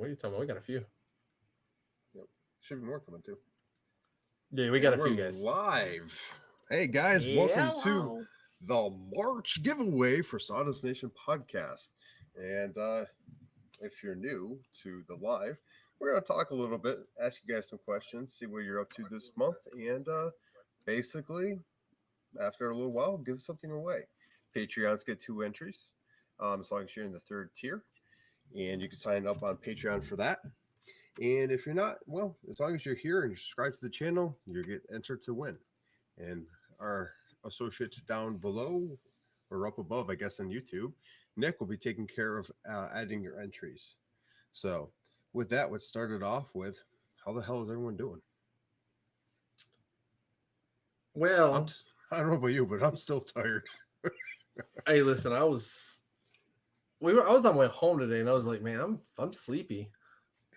What are you talking about? We got a few. Yep. Should be more coming too. Yeah, we got And a we're few guys. live. Hey guys, welcome to Hello. the March giveaway for Sawdust Nation podcast. And if you're new to the live, we're going to talk a little bit, ask you guys some questions, see what you're up to this month, and basically, after a little while, give something away. Patreons get 2 entries, as long as you're in the third tier, and you can sign up on Patreon for that. And if you're not, well, as long as you're here and you subscribe to the channel, you get entered to win. And our associate down below or up above, I guess, on YouTube, Nick will be taking care of adding your entries. So, with that, let's start it off with how the hell is everyone doing? Well, I don't know about you, but I'm still tired. hey, listen, I was on my way home today, and I was like, man, I'm sleepy.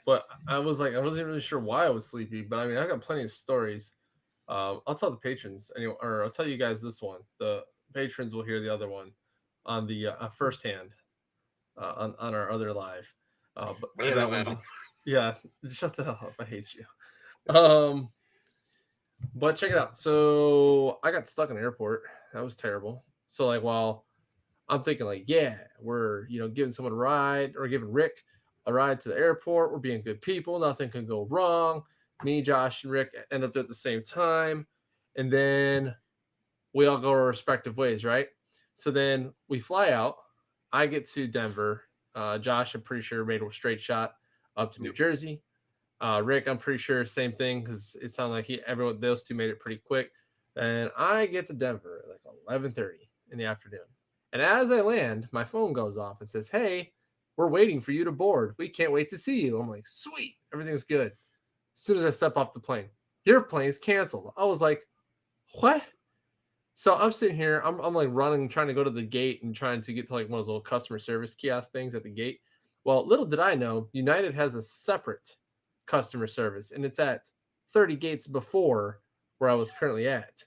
But I was like, I wasn't really sure why I was sleepy. But I mean, I got plenty of stories. I'll tell the patrons anyway, or I'll tell you guys this one. The patrons will hear the other one on the firsthand on our other live. But so that one's yeah. Shut the hell up. I hate you. But check it out. So I got stuck in an airport. That was terrible. So like while I'm thinking like, yeah, we're giving someone a ride or giving Rick a ride to the airport. We're being good people. Nothing can go wrong. Me, Josh, and Rick end up there at the same time, and then we all go our respective ways, right? So then we fly out. I get to Denver. Josh, I'm pretty sure made a straight shot up to New Jersey. Rick, I'm pretty sure same thing because it sounded like everyone those two made it pretty quick. And I get to Denver at like 11:30 in the afternoon. And as I land, my phone goes off and says, "Hey, we're waiting for you to board. We can't wait to see you." I'm like, "Sweet, everything's good." As soon as I step off the plane, your plane's canceled. I was like, "What?" So I'm sitting here, I'm like running, trying to go to the gate and trying to get to like one of those little customer service kiosk things at the gate. Well, little did I know, United has a separate customer service, and it's at 30 gates before where I was currently at.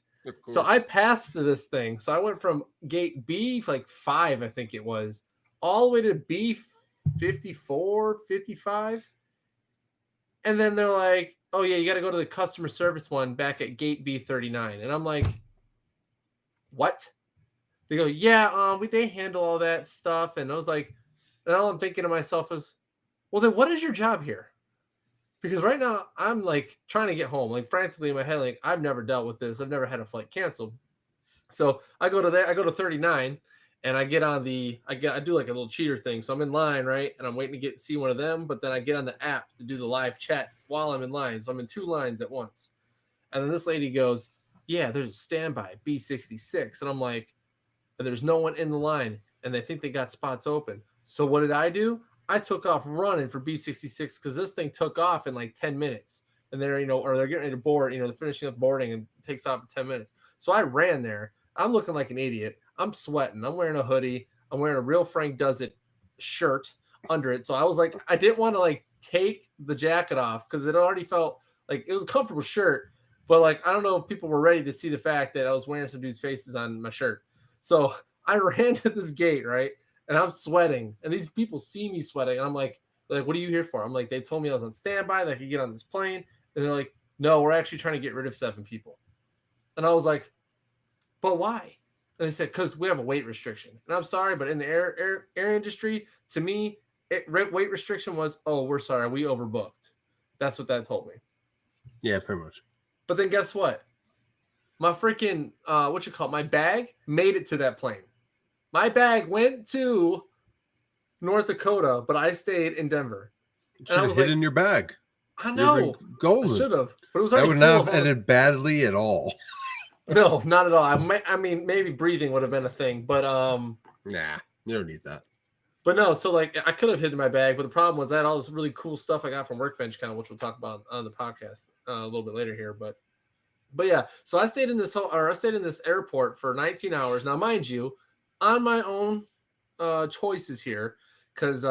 So I passed this thing. So I went from gate B, like 5, I think it was, all the way to B 54, 55. And then they're like, "Oh, yeah, you got to go to the customer service one back at gate B 39." And I'm like, "What?" They go, "Yeah, they handle all that stuff." And I was like, and all I'm thinking to myself is, well, then what is your job here? Because right now I'm like trying to get home, like frantically in my head, like I've never dealt with this. I've never had a flight canceled. So I go to there, I go to 39, and I get on I do like a little cheater thing. So I'm in line, right? And I'm waiting to see one of them, but then I get on the app to do the live chat while I'm in line. So I'm in two lines at once. And then this lady goes, "Yeah, there's a standby B66." And I'm like, and there's no one in the line, and they think they got spots open. So what did I do? I took off running for B66 because this thing took off in like 10 minutes. And they're, or they're getting ready to board, they're finishing up boarding and it takes off in 10 minutes. So I ran there. I'm looking like an idiot. I'm sweating. I'm wearing a hoodie. I'm wearing a real Frank Does It shirt under it. So I was like, I didn't want to like take the jacket off because it already felt like it was a comfortable shirt. But like, I don't know if people were ready to see the fact that I was wearing some dude's faces on my shirt. So I ran to this gate, right? And I'm sweating. And these people see me sweating. And I'm like, what are you here for? I'm like, they told me I was on standby, that I could get on this plane. And they're like, no, we're actually trying to get rid of 7 people. And I was like, but why? And they said, because we have a weight restriction. And I'm sorry, but in the air industry, to me, weight restriction was, oh, we're sorry, we overbooked. That's what that told me. Yeah, pretty much. But then guess what? My freaking my bag made it to that plane. My bag went to North Dakota, but I stayed in Denver. Should have hid in your bag. I know. Golden. I should have, but it was already that would not have ended badly at all. No, not at all. I mean, maybe breathing would have been a thing, but nah, you don't need that. But no, so like I could have hidden my bag, but the problem was I had all this really cool stuff I got from Workbench, kind of, which we'll talk about on the podcast a little bit later here. But yeah, so I stayed in this airport for 19 hours. Now, mind you, on my own choices here, because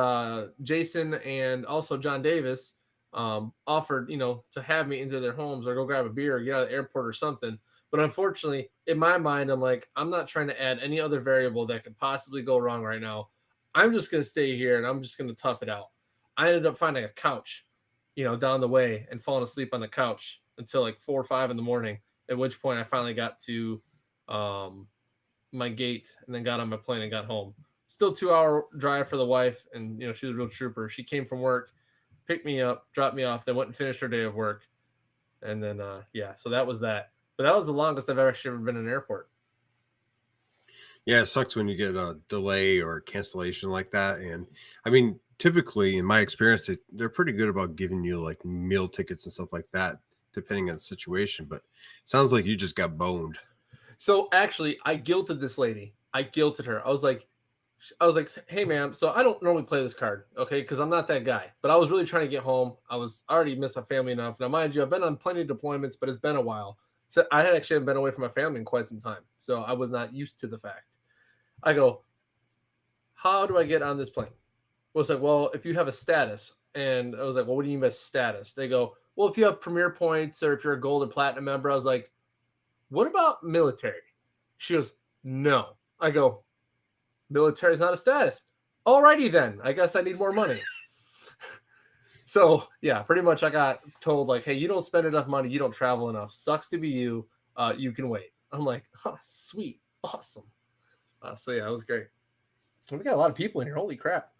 Jason and also John Davis offered, to have me into their homes or go grab a beer or get out of the airport or something. But unfortunately, in my mind, I'm like, I'm not trying to add any other variable that could possibly go wrong right now. I'm just going to stay here and I'm just going to tough it out. I ended up finding a couch, down the way and falling asleep on the couch until like 4 or 5 in the morning. At which point I finally got to my gate and then got on my plane and got home. Still 2-hour drive for the wife, and she was a real trooper. She came from work, picked me up, dropped me off, then went and finished her day of work, and then so that was that. But that was the longest I've actually ever been in an airport. Yeah, it sucks when you get a delay or cancellation like that. And I mean, typically in my experience, they're pretty good about giving you like meal tickets and stuff like that, depending on the situation. But it sounds like you just got boned. So actually, I guilted this lady. I guilted her. I was like, hey, ma'am. So I don't normally play this card, okay? Because I'm not that guy. But I was really trying to get home. I already missed my family enough. Now, mind you, I've been on plenty of deployments, but it's been a while. So I had actually been away from my family in quite some time. So I was not used to the fact. I go, how do I get on this plane? Well, it's like, well, if you have a status. And I was like, well, what do you mean by status? They go, well, if you have Premier points or if you're a gold or platinum member. I was like, what about military? She goes, no. I go, military is not a status. Alrighty then. I guess I need more money. So yeah, pretty much I got told like, hey, you don't spend enough money. You don't travel enough. Sucks to be you. You can wait. I'm like, oh, sweet. Awesome. So yeah, it was great. We got a lot of people in here. Holy crap.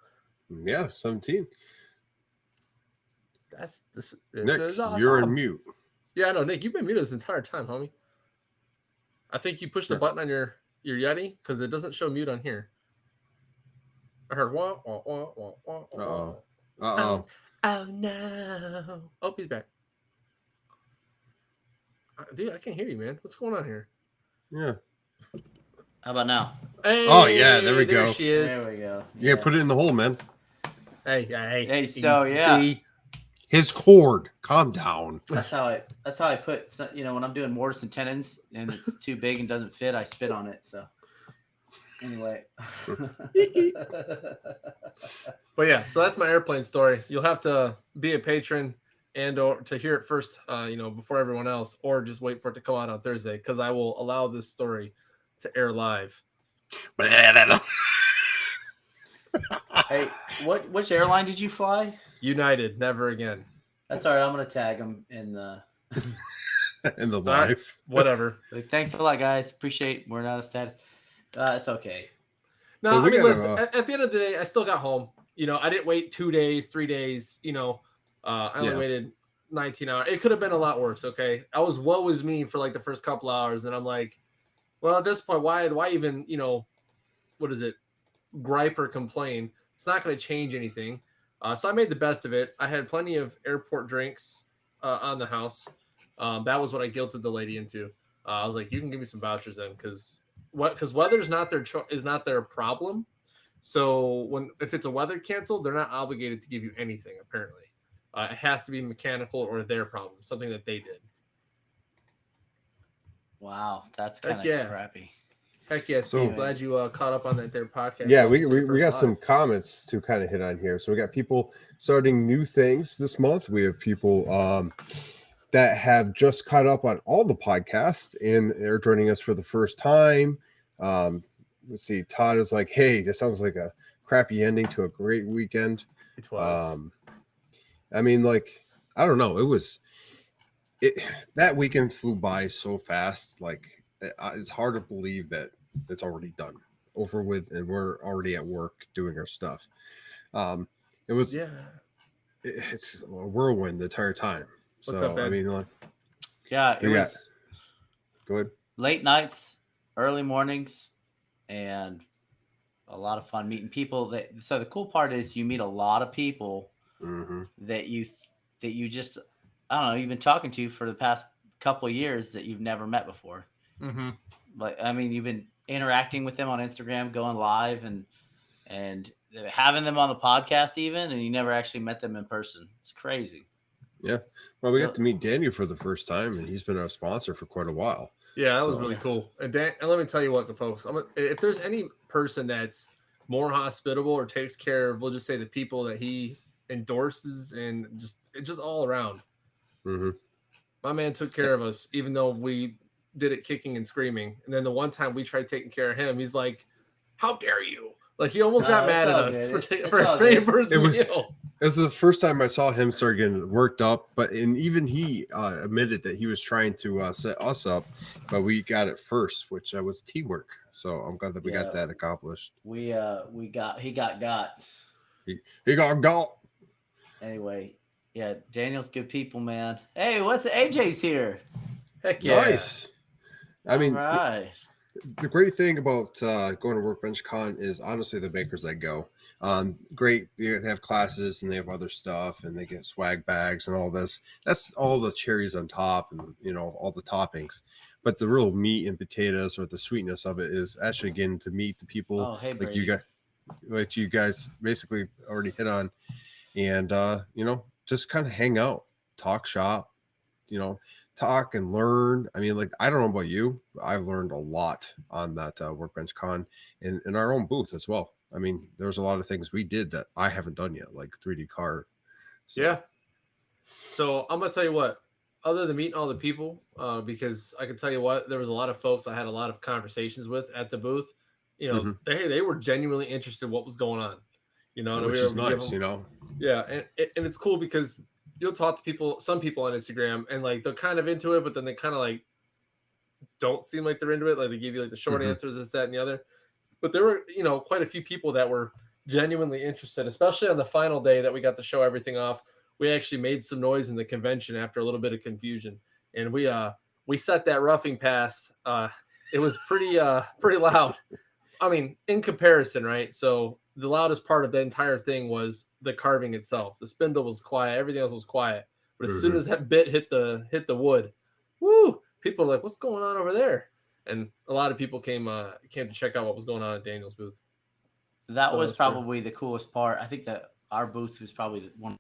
Yeah, 17. This Nick, is awesome. you're in mute. Yeah, I know, Nick, you've been muted this entire time, homie. I think you pushed the button on your Yeti because it doesn't show mute on here. I heard wah, wah, wah, wah, wah, wah. Uh-oh. Oh, no. Oh, he's back. Dude, I can't hear you, man. What's going on here? Yeah. How about now? Hey, oh, yeah, there we go. There she is. There we go. Yeah, put it in the hole, man. Hey. So, yeah. His cord. Calm down. That's how I put, when I'm doing mortise and tenons and it's too big and doesn't fit, I spit on it. So anyway. But yeah, so that's my airplane story. You'll have to be a patron and or to hear it first, before everyone else, or just wait for it to come out on Thursday because I will allow this story to air live. Hey, which airline did you fly? United, never again. That's all right. I'm gonna tag them in the in the live. Whatever. Like, thanks a lot, guys. Appreciate. We're not a status. It's okay. No, So I mean, gotta, listen. At the end of the day, I still got home. I didn't wait 2 days, 3 days. I only waited 19 hours. It could have been a lot worse. Okay, I was woe is me for like the first couple hours, and I'm like, well, at this point, why even what is it, gripe or complain? It's not going to change anything. So I made the best of it. I had plenty of airport drinks on the house. That was what I guilted the lady into. I was like, you can give me some vouchers then, because weather is not their problem. So if it's a weather cancel, they're not obligated to give you anything. Apparently, it has to be mechanical or their problem, something that they did. Wow, that's kind of crappy. Heck yes, so glad you caught up on that there podcast. Yeah, we got some comments to kind of hit on here. So we got people starting new things this month. We have people that have just caught up on all the podcasts and they're joining us for the first time. Let's see. Todd is like, hey, this sounds like a crappy ending to a great weekend. It was. I mean, like, I don't know. That weekend flew by so fast. Like, it's hard to believe that it's already done, over with, and we're already at work doing our stuff. It was, it's a whirlwind the entire time. What's so, up, Ben? I mean, like, yeah, it was go ahead. Late nights, early mornings, and a lot of fun meeting people. So the cool part is you meet a lot of people that you just, I don't know, you've been talking to for the past couple of years that you've never met before. Mm-hmm. Like, I mean, you've been interacting with them on Instagram, going live, and having them on the podcast even, and you never actually met them in person. It's crazy. Yeah. Well, we got to meet Daniel for the first time, and he's been our sponsor for quite a while. Yeah, that was really cool. And let me tell you what, folks, if there's any person that's more hospitable or takes care of, we'll just say the people that he endorses and just all around. Mm-hmm. My man took care of us, even though we did it kicking and screaming. And then the one time we tried taking care of him, he's like, how dare you? Like, he almost got mad at us for paying for his meal. It This is the first time I saw him start getting worked up, and even he admitted that he was trying to set us up, but we got it first, which was teamwork. So I'm glad that we got that accomplished. He got. He got. Anyway, yeah, Daniel's good people, man. Hey, what's AJ's here? Heck yeah. Nice. I mean, right. The great thing about going to Workbench Con is honestly the makers that go. Great, they have classes and they have other stuff, and they get swag bags and all this. That's all the cherries on top, and all the toppings. But the real meat and potatoes, or the sweetness of it, is actually getting to meet the people like you guys basically already hit on, and just kind of hang out, talk shop, talk and learn. I mean, like, I don't know about you, but I've learned a lot on that Workbench Con in our own booth as well. I mean, there's a lot of things we did that I haven't done yet, like 3D carve. So. Yeah. So I'm gonna tell you what. Other than meeting all the people, because I can tell you what, there was a lot of folks I had a lot of conversations with at the booth. They were genuinely interested in what was going on. Which is nice. Yeah, and it's cool because you'll talk to some people on Instagram, and like they're kind of into it, but then they kind of like don't seem like they're into it. Like they give you like the short answers, this, that, and the other. But there were, quite a few people that were genuinely interested, especially on the final day that we got to show everything off. We actually made some noise in the convention after a little bit of confusion, and we set that roughing pass. It was pretty loud. I mean, in comparison, right? So the loudest part of the entire thing was the carving itself. The spindle was quiet, everything else was quiet. But as soon as that bit hit the wood, woo! People were like, "What's going on over there?" And a lot of people came to check out what was going on at Daniel's booth. That was probably the coolest part. I think that our booth was probably the one.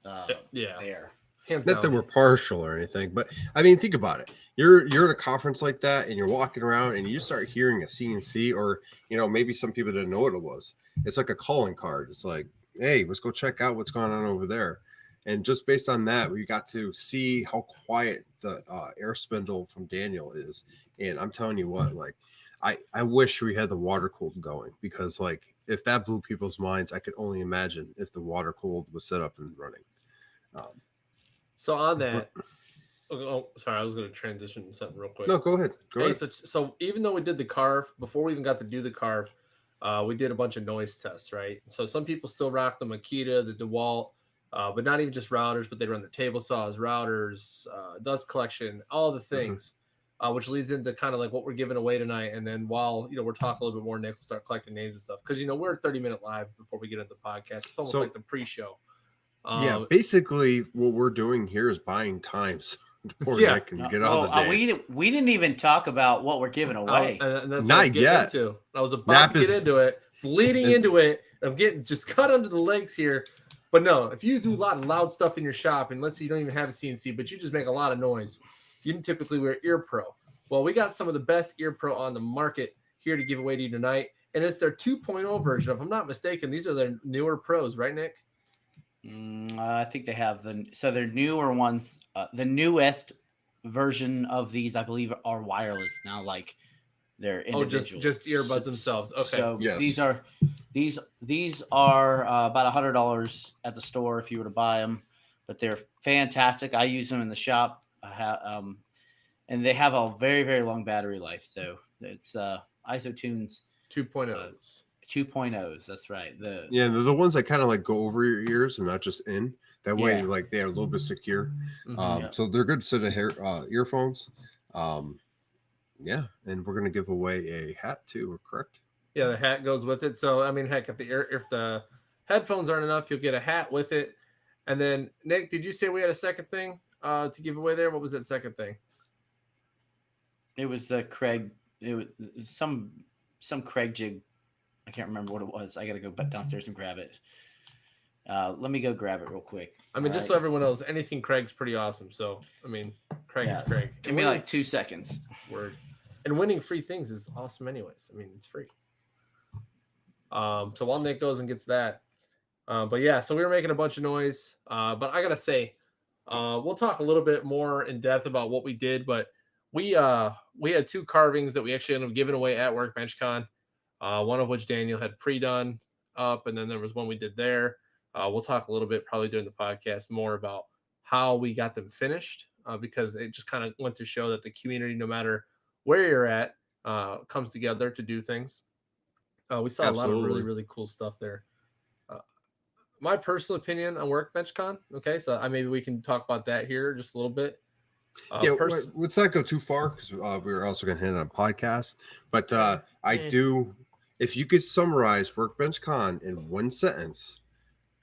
There. Not that we're partial or anything, but I mean, think about it. You're at a conference like that, and you're walking around, and you start hearing a CNC, or maybe some people didn't know what it was. It's like a calling card. It's like, hey, let's go check out what's going on over there. And just based on that, we got to see how quiet the air spindle from Daniel is. And I'm telling you what, like, I wish we had the water cooled going, because like if that blew people's minds, I could only imagine if the water cooled was set up and running. So on that, sorry, I was going to transition to something real quick. No, go ahead. Go ahead. So even though we did the carve, before we even got to do the carve, we did a bunch of noise tests, right? So some people still rock the Makita, the DeWalt, but not even just routers, but they run the table saws, routers, dust collection, all the things, which leads into kind of like what we're giving away tonight. And then while, we're talking a little bit more, Nick will start collecting names and stuff. Because, we're a 30-minute live before we get into the podcast. It's almost like the pre-show. Basically what we're doing here is buying time so poor Nick can get all the names. We didn't even talk about what we're giving away. And that's not yet. I was about to get into it. It's leading into it. I'm getting just cut under the legs here. But no, if you do a lot of loud stuff in your shop, and let's say you don't even have a CNC, but you just make a lot of noise, you can typically wear Ear Pro. Well, we got some of the best Ear Pro on the market here to give away to you tonight. And it's their 2.0 version. If I'm not mistaken, these are their newer pros, right, Nick? I think they have their newer ones. The newest version of these, I believe, are wireless now. Like they're individual. Just earbuds themselves. Okay. So these are about $100 at the store if you were to buy them, but they're fantastic. I use them in the shop. And they have a very, very long battery life. So it's IsoTunes 2.0. 2.0s. That's right. They're the ones that kind of like go over your ears and not just in. That way, like they are a little bit secure. So they're good set of earphones. And we're gonna give away a hat too. Correct? Yeah, the hat goes with it. So I mean, heck, if the headphones aren't enough, you'll get a hat with it. And then Nick, did you say we had a second thing to give away there? What was that second thing? It was the Craig. It was some Craig jig. I can't remember what it was. I got to go downstairs and grab it. Let me go grab it real quick. I mean, just so everyone knows, anything Craig's pretty awesome. So, I mean, Craig is Craig. Give me like 2 seconds. Word. And winning free things is awesome anyways. I mean, it's free. So while Nick goes and gets that. But yeah, so we were making a bunch of noise. But I got to say, we'll talk a little bit more in depth about what we did. But we had 2 carvings that we actually ended up giving away at Workbench Con. One of which Daniel had pre-done up, and then there was one we did there. We'll talk a little bit probably during the podcast more about how we got them finished because it just kind of went to show that the community, no matter where you're at, comes together to do things. We saw a lot of really, Absolutely. really cool stuff there. Uh, my personal opinion on Workbench Con. Okay, so maybe we can talk about that here just a little bit. Yeah, let's not go too far because we're also going to hit on a podcast. But I do, if you could summarize Workbench Con in one sentence,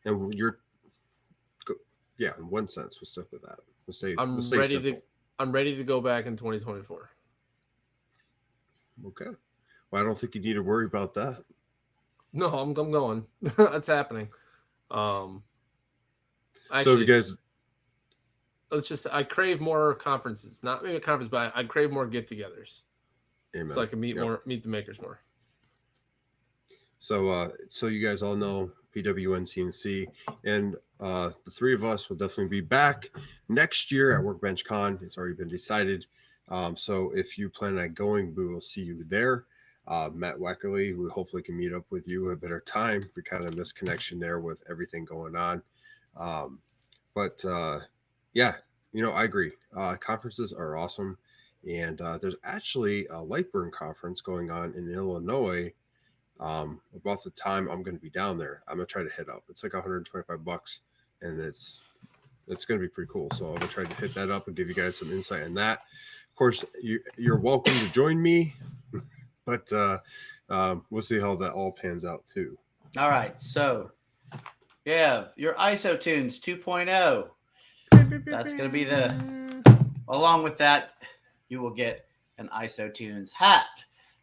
and in one sentence, we'll stick with that. We'll stay simple. I'm ready to go back in 2024. Okay. Well, I don't think you need to worry about that. No, I'm going. That's happening. Actually, So you guys, I crave more conferences. Not maybe a conference, but I crave more get-togethers. amen. So I can meet the makers more. So you guys all know PWN CNC, and the three of us will definitely be back next year at Workbench Con. It's already been decided. So if you plan on going, we will see you there. Matt Wackerly, we hopefully can meet up with you at a better time. We kind of missed connection there with everything going on. Yeah, I agree. Conferences are awesome. And there's actually a Lightburn conference going on in Illinois. About the time I'm going to be down there, I'm going to try to hit up. It's like $125 and it's going to be pretty cool. So I'm going to try to hit that up and give you guys some insight on that. Of course, you're welcome to join me, but we'll see how that all pans out too. All right. So you have your IsoTunes 2.0. That's going to be along with that, you will get an IsoTunes hat,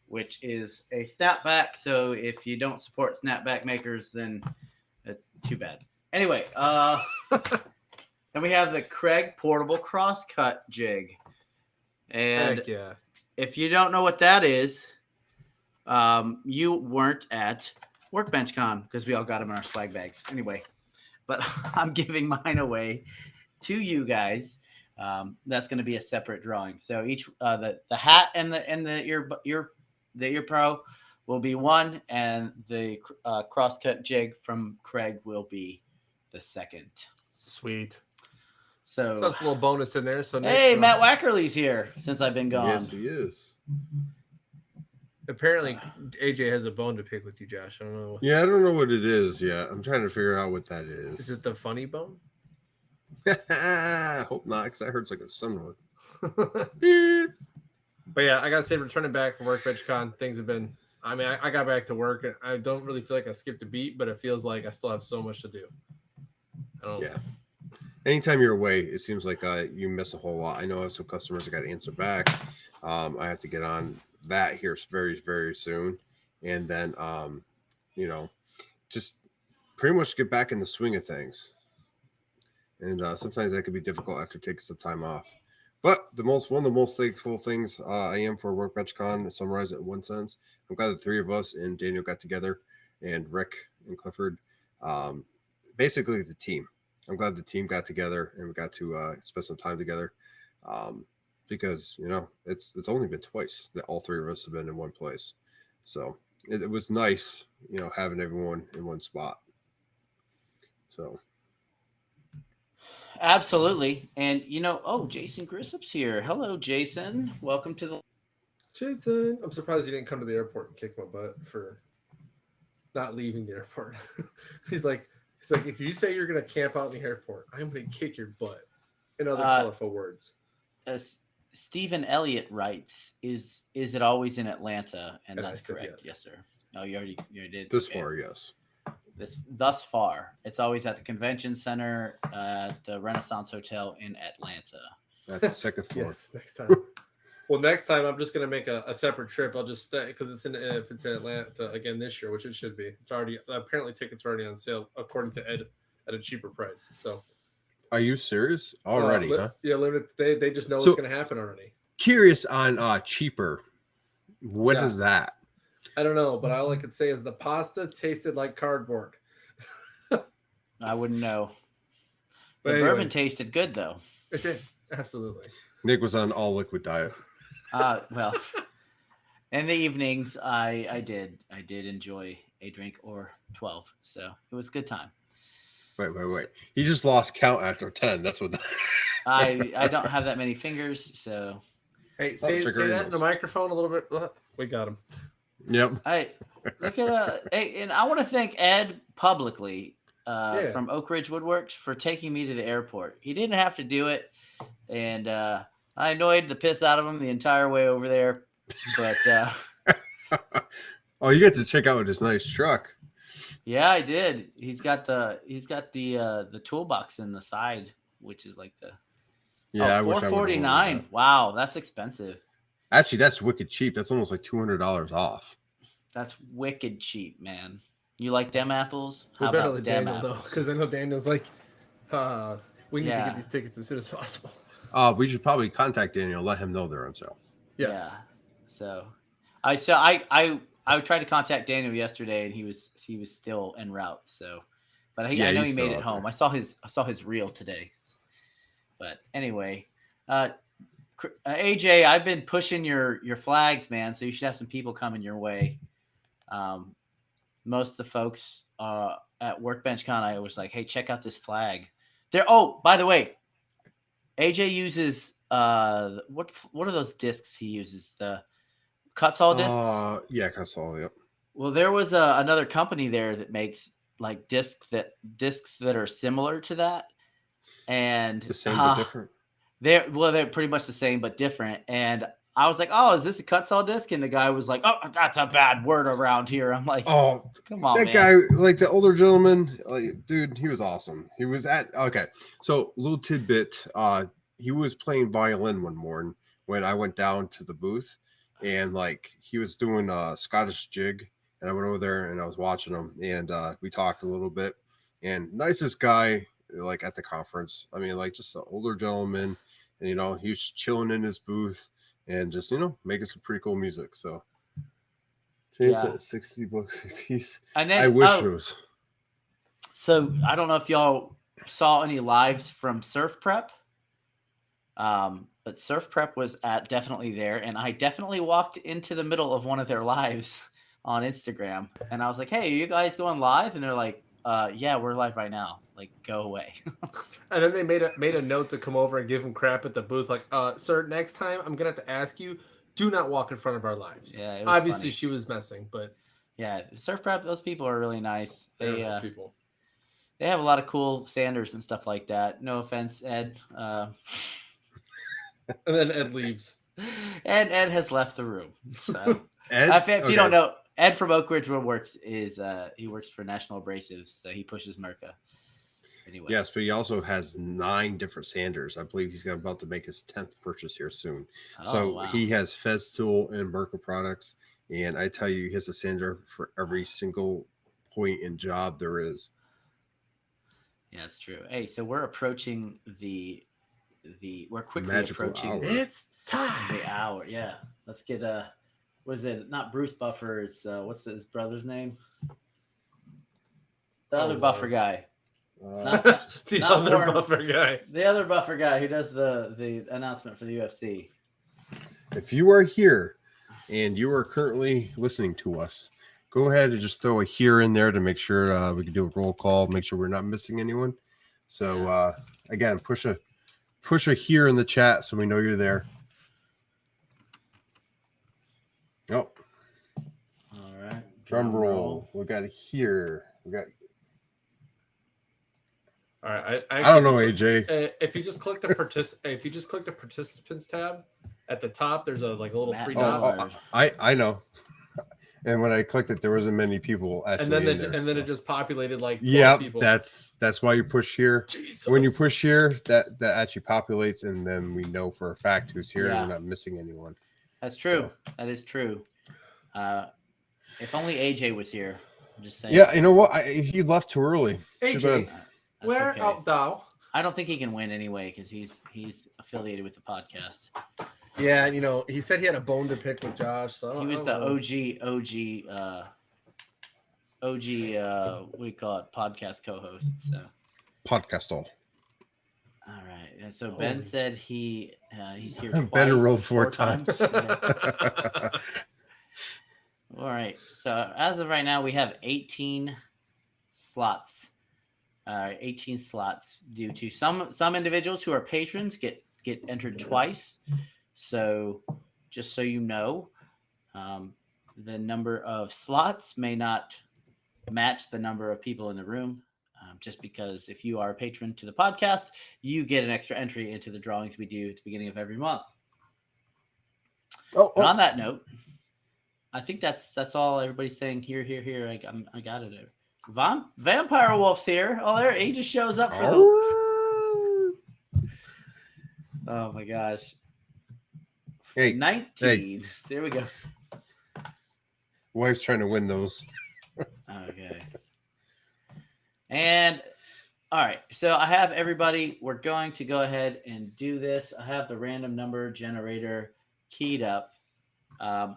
which is a snapback. So if you don't support snapback makers, then that's too bad. Anyway, then we have the Craig portable crosscut jig. And Heck yeah. if you don't know what that is, you weren't at Workbench Con because we all got them in our swag bags. Anyway, but I'm giving mine away to you guys. That's going to be a separate drawing. So each the hat and the ear pro will be one, and the crosscut jig from Craig will be the second. Sweet. So that's a little bonus in there. So hey, Matt Wackerly's here since I've been gone. Yes, he is. Apparently, AJ has a bone to pick with you, Josh. I don't know. Yeah, I don't know what it is yet. I'm trying to figure out what that is. Is it the funny bone? Hope not, because that hurts like a sunwood. But yeah, I gotta say, returning back from Workbench Con, things have been. I mean, I got back to work, and I don't really feel like I skipped a beat, but it feels like I still have so much to do. Yeah. Anytime you're away, it seems like you miss a whole lot. I know I have some customers I got to answer back. I have to get on that here very, very soon, and then just pretty much get back in the swing of things. And sometimes that can be difficult after taking some time off. But one of the most thankful things I am for Workbench Con, to summarize it in one sentence, I'm glad the three of us and Daniel got together, and Rick and Clifford, basically the team. I'm glad the team got together and we got to spend some time together, because it's only been twice that all three of us have been in one place. So it was nice, having everyone in one spot. So. Absolutely. And Jason Grissup's here. Hello, Jason. Welcome to the Jason. I'm surprised he didn't come to the airport and kick my butt for not leaving the airport. He's like, if you say you're gonna camp out in the airport, I'm gonna kick your butt. In other colorful words. As Stephen Elliott writes, is it always in Atlanta? And that's correct. Yes, sir. No, you already did. This far, yes. Thus far, it's always at the convention center at the Renaissance Hotel in Atlanta. At the second floor. Yes, next time. Well, next time I'm just gonna make a separate trip. I'll just stay because if it's in Atlanta again this year, which it should be. It's already apparently tickets are already on sale according to Ed at a cheaper price. So, are you serious already? Huh? Yeah, limited. They just know what's gonna happen already. Curious on cheaper. What is that? I don't know, but all I could say is the pasta tasted like cardboard. I wouldn't know. But the bourbon tasted good, though. It did. Absolutely. Nick was on all liquid diet. Well, in the evenings, I did enjoy a drink or 12, so it was a good time. Wait. He just lost count after 10. That's what. I don't have that many fingers, so Hey, say trigger that in the emails. microphone a little bit. We got him. Yep. I look at hey, and I want to thank Ed publicly Yeah. from Oak Ridge Woodworks for taking me to the airport. He didn't have to do it, and I annoyed the piss out of him the entire way over there. But Oh, you get to check out his nice truck. yeah, I did. He's got the toolbox in the side, which is like the Yeah, I wish I would have $449. Wow, that's expensive. Actually, that's wicked cheap. That's almost like $200 off. That's wicked cheap, man. You like them apples? We How better about let them Daniel know, apples? because I know Daniel's like, we need to Yeah. get these tickets as soon as possible. We should probably contact Daniel, let him know they're on sale. Yes. Yeah. So I tried to contact Daniel yesterday, and he was still en route. So, but I know he's he made still it out home. there. I saw his reel today. But anyway, AJ, I've been pushing your flags, man. So you should have some people coming your way. Most of the folks at Workbench Con, I was like, hey, check out this flag. Oh, by the way, AJ uses what are those discs he uses? The Cutsall discs. Yeah, Cutsall. Yep. Well, there was another company there that makes like discs that are similar to that, and The same but different. They're pretty much the same but different. And I was like, "Oh, is this a Cutsall disc?" And the guy was like, "Oh, that's a bad word around here." I'm like, Oh, "Come on, that man." guy, like the older gentleman, dude, he was awesome. He was so little tidbit, he was playing violin one morning when I went down to the booth, and like he was doing a Scottish jig, and I went over there and I was watching him, and we talked a little bit, and nicest guy like at the conference. I mean, like just an older gentleman, and he was chilling in his booth and just making some pretty cool music. So James Yeah. at $60 a piece. And then I wish it was. So I don't know if y'all saw any lives from Surf Prep, but Surf Prep was definitely there, and I definitely walked into the middle of one of their lives on Instagram, and I was like, "Hey, are you guys going live?" And they're like, "Yeah, we're live right now. Like, go away." And then they made a note to come over and give him crap at the booth, like, sir, next time I'm gonna have to ask you, do not walk in front of our lives. Yeah, it was obviously funny. she was messing, but Yeah, Surf Prep, those people are really nice. they're nice people. They have a lot of cool sanders and stuff like that. No offense, Ed. And then Ed leaves. And Ed has left the room. So Ed? if you don't know, Ed from Oak Ridge Woodworks he works for National Abrasives, so he pushes Merca. Anyway. Yes, but he also has 9 different sanders. I believe he's about to make his 10th purchase here soon. So wow. he has Festool and Merca products, and I tell you, he has a sander for every single point and job there is. Yeah, it's true. Hey, so we're approaching we're quickly Magical approaching hour. It's time. the hour. Yeah, let's get was it not Bruce Buffer? It's what's his brother's name? The other Buffer guy. The not other Warren. buffer guy. The other Buffer guy who does the announcement for the UFC. If you are here and you are currently listening to us, go ahead and just throw a here in there to make sure we can do a roll call, make sure we're not missing anyone. So again, push a here in the chat so we know you're there. Oh, All right. drum roll. We got a here. We got. All right. I don't know, AJ. If you just click the participants tab at the top, there's a little Matt 3 Bauer. dots. I know. And when I clicked it, there wasn't many people actually. And then it just populated like 12 yeah, people. that's why you push here. Jesus. When you push here, that actually populates, and then we know for a fact who's here, Yeah. and we're not missing anyone. That's true. That is true. If only AJ was here. I'm just saying. Yeah, you know what? He left too early. Too AJ, bad. That's where okay. art thou? I don't think he can win anyway because he's affiliated with the podcast. Yeah, he said he had a bone to pick with Josh. So He was the OG what do you call it? Podcast co-host. So Podcast all. all right. And so Ben said he's here. Ben twice, rolled 4 times. Yeah. All right. So as of right now, we have 18 slots 18 slots due to some individuals who are patrons get entered twice. So just so you know, the number of slots may not match the number of people in the room. Just because if you are a patron to the podcast, you get an extra entry into the drawings we do at the beginning of every month. And on that note, I think that's all everybody's saying. Here. I got it. Vampire Wolf's here. Oh, there he just shows up for the. Oh my gosh. Hey, 19. hey. There we go. Wife's trying to win those. Okay. And all right, so I have everybody. We're going to go ahead and do this. I have the random number generator keyed up.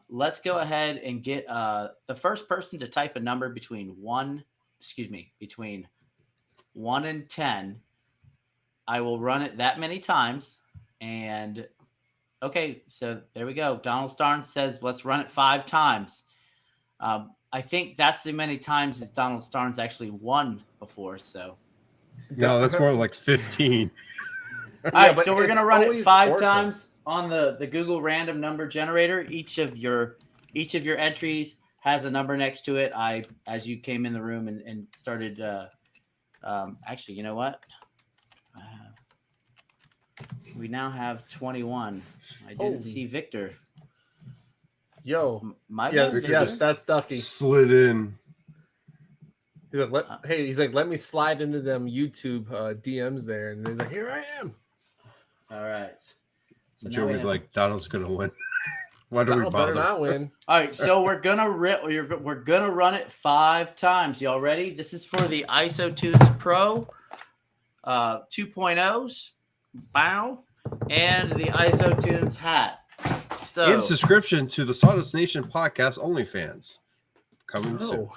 Let's go ahead and get the first person to type a number between 1 and 10. I will run it that many times. And okay, so there we go. Donald Starnes says, let's run it 5 times. I think that's the many times as Donald Starnes actually won before. So No, that's more like 15. all right, but so we're it's gonna run it always 5 orca. times on the Google random number generator. Each of your entries has a number next to it. As you came in the room and started actually, you know what? We now have 21. I didn't Holy. see Victor. Yo, My yeah, bad, Victor. yes, that's Ducky. Slid in. He's like, let me slide into them YouTube DMs there, and he's like, here I am. All right. So now we Joey's have- like, Donald's going to win. Why do we Donald better bother? not win. All right, so we're gonna run it 5 times. Y'all ready? This is for the IsoTunes Pro 2.0s, bow, and the IsoTunes hat. So And subscription to the Sawdust Nation podcast OnlyFans. Coming soon.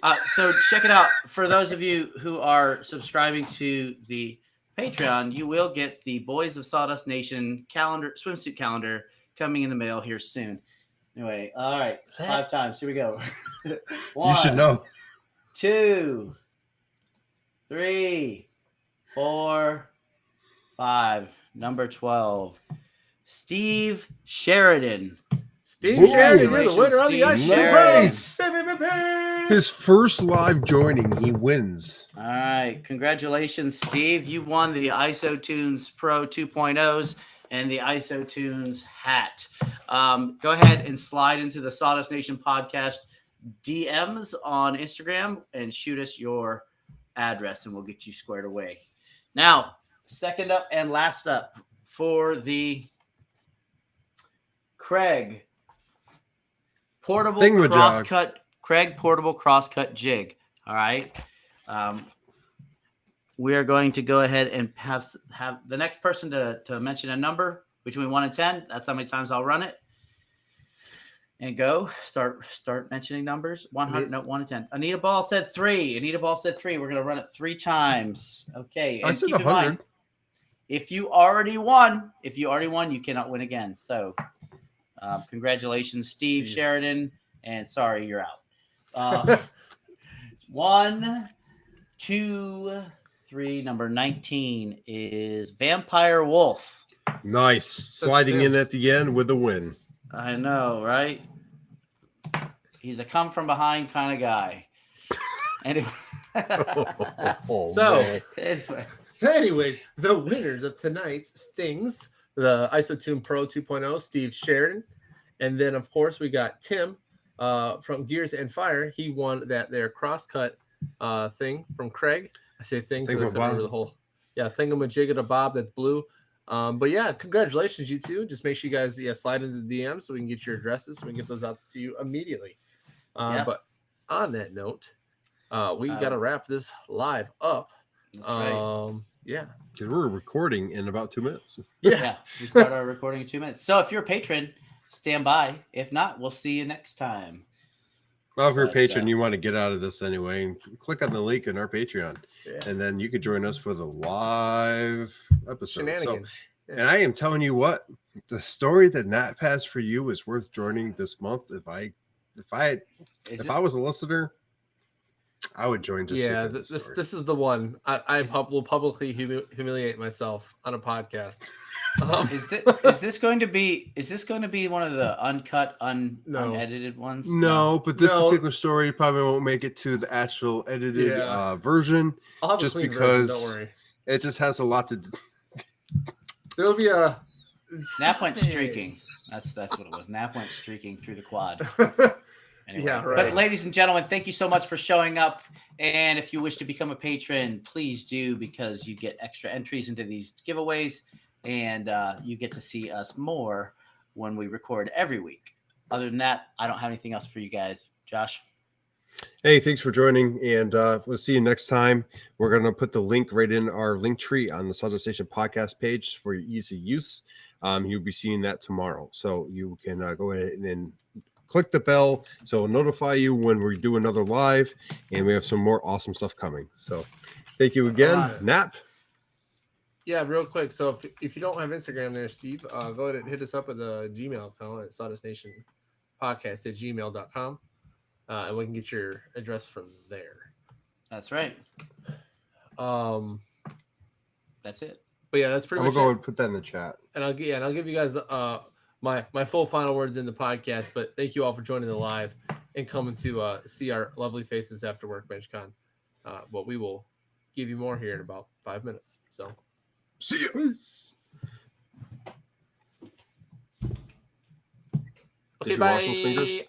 Oh, so check it out. For those of you who are subscribing to the Patreon, you will get the Boys of Sawdust Nation swimsuit calendar coming in the mail here soon. Anyway, all right, 5 times. Here we go. 1, You should know. 2, 3, 4, 5. Number 12. Steve Sheridan. Steve Ooh, Sheridan, you're the winner of the Steve Ice Sheridan. Bros. His first live joining, he wins. All right. Congratulations, Steve. You won the IsoTunes Pro 2.0s and the IsoTunes hat. Go ahead and slide into the Sawdust Nation podcast DMs on Instagram and shoot us your address, and we'll get you squared away. Now, second up and last up for the Craig portable Thingamajig. crosscut jig. All right. We are going to go ahead and have the next person to mention a number between 1 and 10. That's how many times I'll run it. And go start mentioning numbers. 100, no, 1 and 10. Anita Ball said 3. We're going to run it 3 times. Okay. I And said keep in 100. mind, if you already won, you cannot win again. So, congratulations, Steve Sheridan. And sorry, you're out. 1, 2, 3. Number 19 is Vampire Wolf. Nice. Sliding in at the end with a win. I know, right? He's a come from behind kind of guy. Anyway, So, anyway. anyway, the winners of tonight's things, the IsoTune Pro 2.0, Steve Sheridan. And then, of course, we got Tim from Gears and Fire. He won their crosscut thing from Craig. I say thing because I couldn't remember the whole thingamajig that's blue. But yeah, congratulations, you two. Just make sure you guys slide into the DM so we can get your addresses so we can get those out to you immediately. But on that note, we got to wrap this live up. That's right. Yeah. Because we're recording in about 2 minutes. Yeah, we start our recording in 2 minutes. So if you're a patron, stand by. If not, we'll see you next time. Well, if you're a But, patron, you want to get out of this anyway, and click on the link in our Patreon. Yeah. And then you could join us for the live episode. So, Shenanigans. and I am telling you what, the story that Nat has for you is worth joining this month. If I was a listener, I would join just to Yeah, hear this story. this is the one. I will publicly humiliate myself on a podcast. Is this going to be one of the uncut, No. unedited ones? No, but this No. particular story probably won't make it to the actual edited Yeah. version. I'll have Just a clean because- version, don't worry. It just has a lot to. There'll be a Nap went streaking. That's what it was. Nap went streaking through the quad. Anyway. Yeah, But right. ladies and gentlemen, thank you so much for showing up. And if you wish to become a patron, please do, because you get extra entries into these giveaways, and you get to see us more when we record every week. Other than that, I don't have anything else for you guys. Josh? Hey, thanks for joining, and we'll see you next time. We're going to put the link right in our link tree on the Sawdust Station podcast page for your easy use. You'll be seeing that tomorrow, so you can go ahead and then click the bell so it'll notify you when we do another live, and we have some more awesome stuff coming. So thank you again. Alright. Nap. Yeah, real quick. So if you don't have Instagram there, Steve, go ahead and hit us up at the Gmail account at sawdustnationpodcast@gmail.com. And we can get your address from there. That's right. That's it. But yeah, that's pretty I'm much going to go it. and put that in the chat. And I'll give you guys my full final words in the podcast. But thank you all for joining the live and coming to see our lovely faces after Workbench Con. But we will give you more here in about 5 minutes. So See you. okay, Did you wash those fingers? bye.